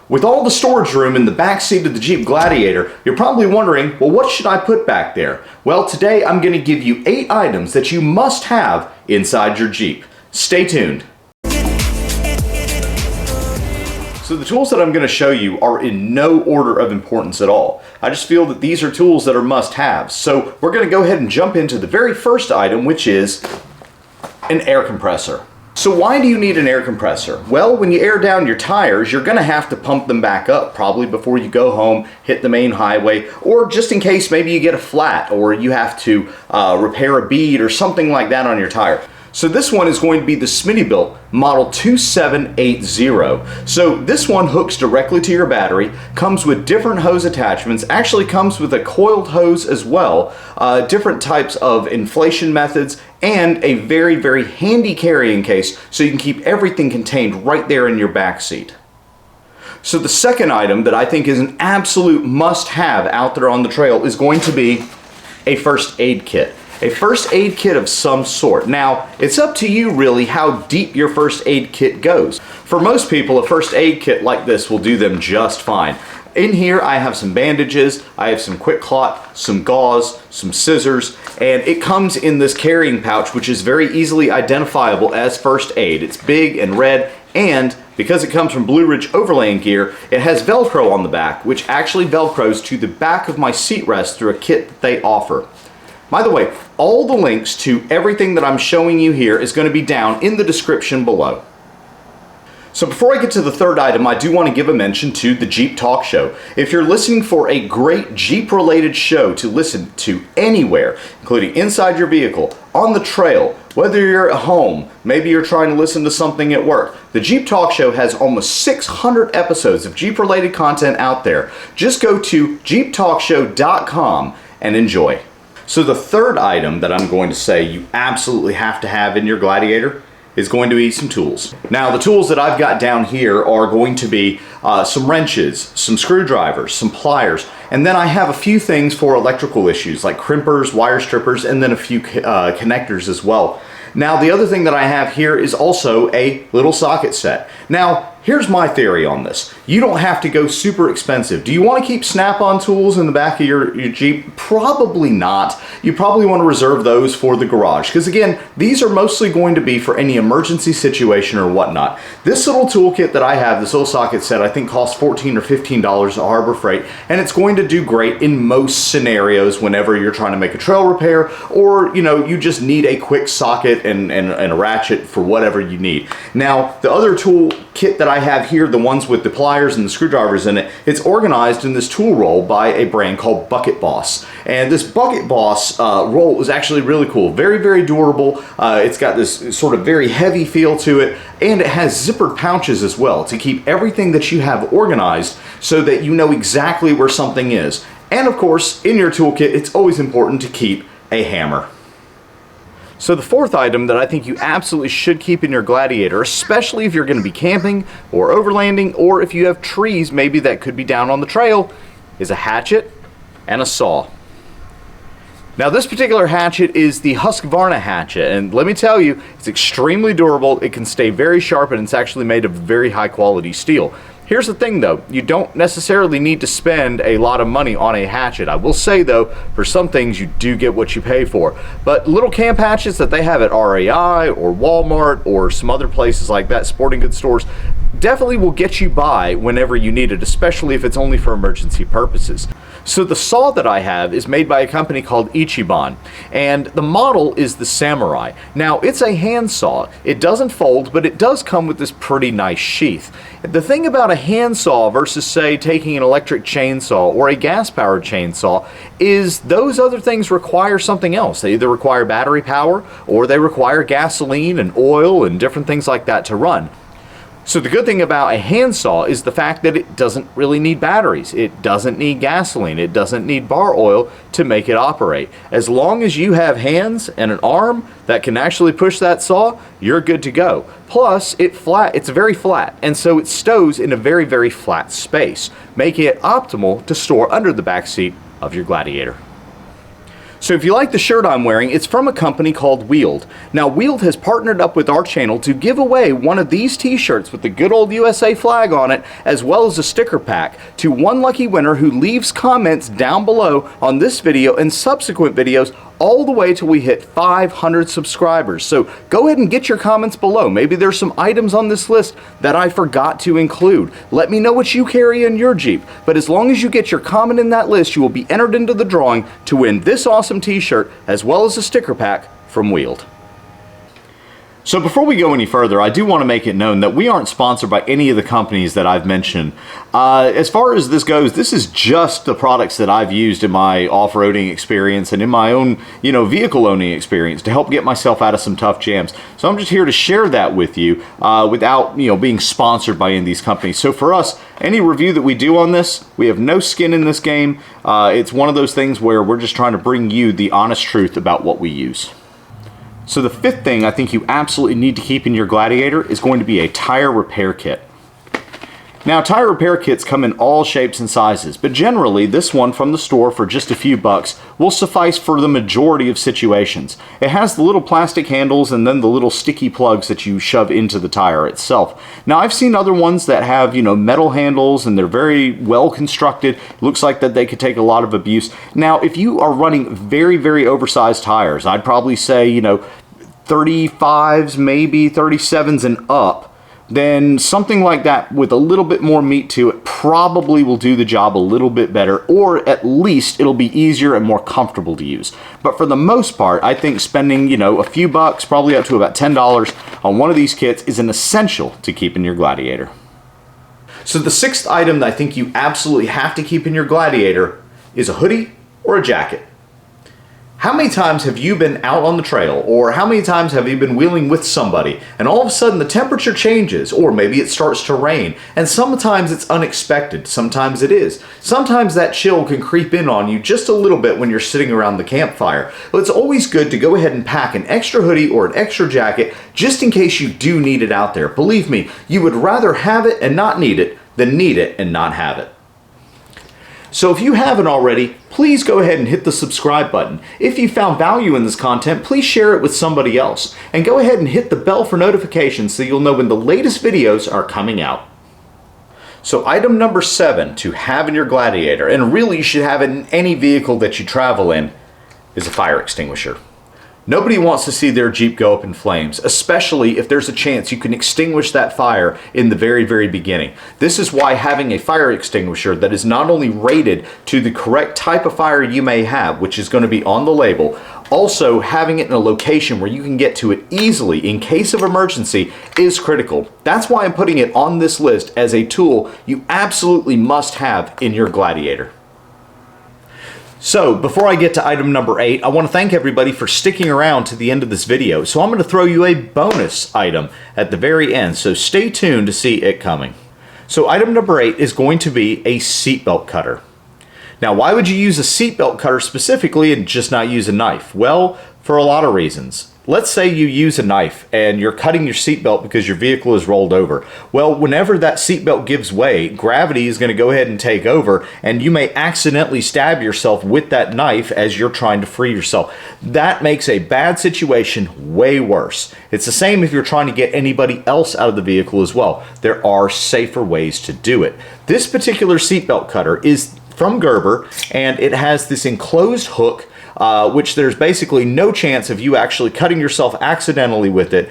With all the storage room in the back seat of the Jeep Gladiator, you're probably wondering, well, what should I put back there? Well, today I'm going to give you 8 items that you must have inside your Jeep. Stay tuned. So the tools that I'm going to show you are in no order of importance at all. I just feel that these are tools that are must-haves. So we're going to go ahead and jump into the very first item, which is an air compressor. So why do you need an air compressor? Well, when you air down your tires, you're going to have to pump them back up probably before you go home, hit the main highway, or just in case maybe you get a flat or you have to repair a bead or something like that on your tire. So this one is going to be the Seatbelt model 2780. So this one hooks directly to your battery, comes with different hose attachments, actually comes with a coiled hose as well, different types of inflation methods, and a very, very handy carrying case so you can keep everything contained right there in your back seat. So the second item that I think is an absolute must-have out there on the trail is going to be a first aid kit. A first aid kit of some sort. Now, it's up to you really how deep your first aid kit goes. For most people, a first aid kit like this will do them just fine. In here, I have some bandages, I have some quick clot, some gauze, some scissors, and it comes in this carrying pouch, which is very easily identifiable as first aid. It's big and red, and because it comes from Blue Ridge Overland Gear, it has Velcro on the back, which actually Velcros to the back of my seat rest through a kit that they offer. By the way, all the links to everything that I'm showing you here is going to be down in the description below. So before I get to the third item, I do want to give a mention to the Jeep Talk Show. If you're listening for a great Jeep-related show to listen to anywhere, including inside your vehicle, on the trail, whether you're at home, maybe you're trying to listen to something at work, the Jeep Talk Show has almost 600 episodes of Jeep-related content out there. Just go to jeeptalkshow.com and enjoy. So the third item that I'm going to say you absolutely have to have in your Gladiator is going to be some tools. Now the tools that I've got down here are going to be some wrenches, some screwdrivers, some pliers, and then I have a few things for electrical issues like crimpers, wire strippers, and then a few connectors as well. Now the other thing that I have here is also a little socket set. Now here's my theory on this. You don't have to go super expensive. Do you want to keep snap-on tools in the back of your Jeep? Probably not. You probably want to reserve those for the garage because again, these are mostly going to be for any emergency situation or whatnot. This little toolkit that I have, this little socket set, I think costs $14 or $15 at Harbor Freight, and it's going to do great in most scenarios whenever you're trying to make a trail repair or you just need a quick socket and a ratchet for whatever you need. Now the other tool kit that I have here, the ones with the pliers and the screwdrivers in it, it's organized in this tool roll by a brand called Bucket Boss. And this Bucket Boss roll is actually really cool. Very, very durable. It's got this sort of very heavy feel to it, and it has zippered pouches as well to keep everything that you have organized so that you know exactly where something is. And of course, in your toolkit, it's always important to keep a hammer. So the fourth item that I think you absolutely should keep in your Gladiator, especially if you're going to be camping or overlanding, or if you have trees maybe that could be down on the trail, is a hatchet and a saw. Now this particular hatchet is the Husqvarna hatchet, and let me tell you, it's extremely durable, it can stay very sharp, and it's actually made of very high quality steel. Here's the thing though, you don't necessarily need to spend a lot of money on a hatchet. I will say though, for some things you do get what you pay for. But little camp hatchets that they have at REI or Walmart or some other places like that, sporting goods stores, definitely will get you by whenever you need it, especially if it's only for emergency purposes. So the saw that I have is made by a company called Ichiban, and the model is the Samurai. Now it's a hand saw. It doesn't fold, but it does come with this pretty nice sheath. The thing about a hand saw versus say taking an electric chainsaw or a gas-powered chainsaw is those other things require something else. They either require battery power or they require gasoline and oil and different things like that to run. So the good thing about a handsaw is the fact that it doesn't really need batteries. It doesn't need gasoline. It doesn't need bar oil to make it operate. As long as you have hands and an arm that can actually push that saw, you're good to go. Plus, it's very flat, and so it stows in a very, very flat space, making it optimal to store under the back seat of your Gladiator. So if you like the shirt I'm wearing, it's from a company called Wield. Now Wield has partnered up with our channel to give away one of these t-shirts with the good old USA flag on it, as well as a sticker pack, to one lucky winner who leaves comments down below on this video and subsequent videos all the way till we hit 500 subscribers. So go ahead and get your comments below. Maybe there's some items on this list that I forgot to include. Let me know what you carry in your Jeep. But as long as you get your comment in that list, you will be entered into the drawing to win this awesome t-shirt as well as a sticker pack from Wield. So before we go any further, I do want to make it known that we aren't sponsored by any of the companies that I've mentioned. As far as this goes, this is just the products that I've used in my off-roading experience and in my own, vehicle owning experience to help get myself out of some tough jams. So I'm just here to share that with you without, being sponsored by any of these companies. So for us, any review that we do on this, we have no skin in this game. It's one of those things where we're just trying to bring you the honest truth about what we use. So the fifth thing I think you absolutely need to keep in your Gladiator is going to be a tire repair kit. Now, tire repair kits come in all shapes and sizes, but generally this one from the store for just a few bucks will suffice for the majority of situations. It has the little plastic handles and then the little sticky plugs that you shove into the tire itself. Now, I've seen other ones that have, metal handles and they're very well constructed. It looks like that they could take a lot of abuse. Now, if you are running very, very oversized tires, I'd probably say, 35s, maybe 37s and up, then something like that with a little bit more meat to it probably will do the job a little bit better, or at least it'll be easier and more comfortable to use. But for the most part, I think spending, a few bucks, probably up to about $10 on one of these kits is an essential to keep in your Gladiator. So the sixth item that I think you absolutely have to keep in your Gladiator is a hoodie or a jacket. How many times have you been out on the trail, or how many times have you been wheeling with somebody, and all of a sudden the temperature changes, or maybe it starts to rain, and sometimes it's unexpected, sometimes it is. Sometimes that chill can creep in on you just a little bit when you're sitting around the campfire. But it's always good to go ahead and pack an extra hoodie or an extra jacket just in case you do need it out there. Believe me, you would rather have it and not need it than need it and not have it. So if you haven't already, please go ahead and hit the subscribe button. If you found value in this content, please share it with somebody else. And go ahead and hit the bell for notifications so you'll know when the latest videos are coming out. So item number 7 to have in your Gladiator, and really you should have it in any vehicle that you travel in, is a fire extinguisher. Nobody wants to see their Jeep go up in flames, especially if there's a chance you can extinguish that fire in the very, very beginning. This is why having a fire extinguisher that is not only rated to the correct type of fire you may have, which is going to be on the label, also having it in a location where you can get to it easily in case of emergency is critical. That's why I'm putting it on this list as a tool you absolutely must have in your Gladiator. So before I get to item number 8, I want to thank everybody for sticking around to the end of this video. So I'm going to throw you a bonus item at the very end, so stay tuned to see it coming. So item number 8 is going to be a seatbelt cutter. Now, why would you use a seatbelt cutter specifically and just not use a knife? Well, for a lot of reasons. Let's say you use a knife and you're cutting your seatbelt because your vehicle is rolled over. Well, whenever that seatbelt gives way, gravity is going to go ahead and take over, and you may accidentally stab yourself with that knife as you're trying to free yourself. That makes a bad situation way worse. It's the same if you're trying to get anybody else out of the vehicle as well. There are safer ways to do it. This particular seatbelt cutter is from Gerber, and it has this enclosed hook which there's basically no chance of you actually cutting yourself accidentally with it.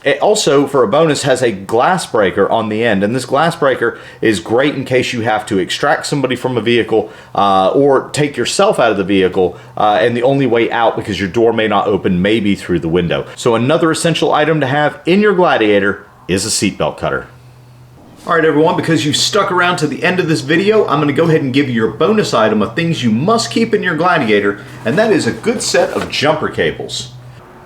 It also, for a bonus, has a glass breaker on the end, and this glass breaker is great in case you have to extract somebody from a vehicle or take yourself out of the vehicle, and the only way out, because your door may not open, may be through the window. So another essential item to have in your Gladiator is a seatbelt cutter. Alright everyone, because you stuck around to the end of this video, I'm going to go ahead and give you your bonus item of things you must keep in your Gladiator, and that is a good set of jumper cables.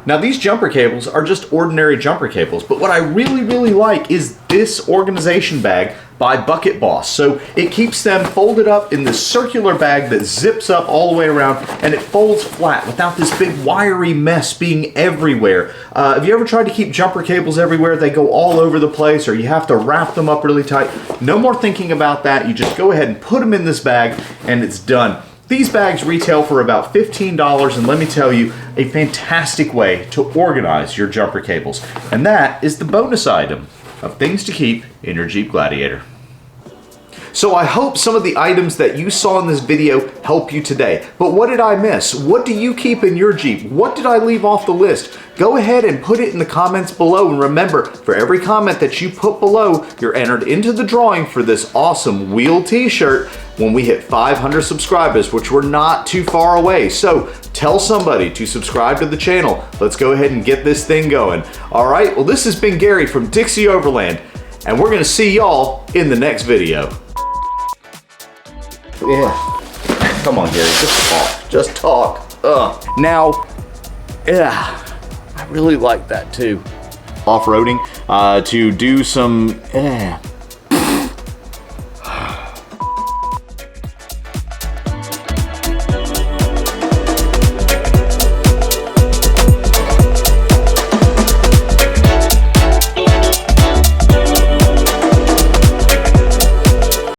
Now these jumper cables are just ordinary jumper cables, but what I really like is this organization bag by Bucket Boss. So it keeps them folded up in this circular bag that zips up all the way around, and it folds flat without this big wiry mess being everywhere. Have you ever tried to keep jumper cables everywhere? They go all over the place, or you have to wrap them up really tight. No more thinking about that. You just go ahead and put them in this bag and it's done. These bags retail for about $15, and let me tell you, a fantastic way to organize your jumper cables. And that is the bonus item of things to keep in your Jeep Gladiator. So I hope some of the items that you saw in this video help you today. But what did I miss? What do you keep in your Jeep? What did I leave off the list? Go ahead and put it in the comments below. And remember, for every comment that you put below, you're entered into the drawing for this awesome wheel t-shirt when we hit 500 subscribers, which we're not too far away. So tell somebody to subscribe to the channel. Let's go ahead and get this thing going. All right, well, this has been Gary from Dixie Overland, and we're gonna see y'all in the next video. Yeah. Come on, Gary, just talk. Just talk. Now, yeah, I really like that too. Off-roading to do some,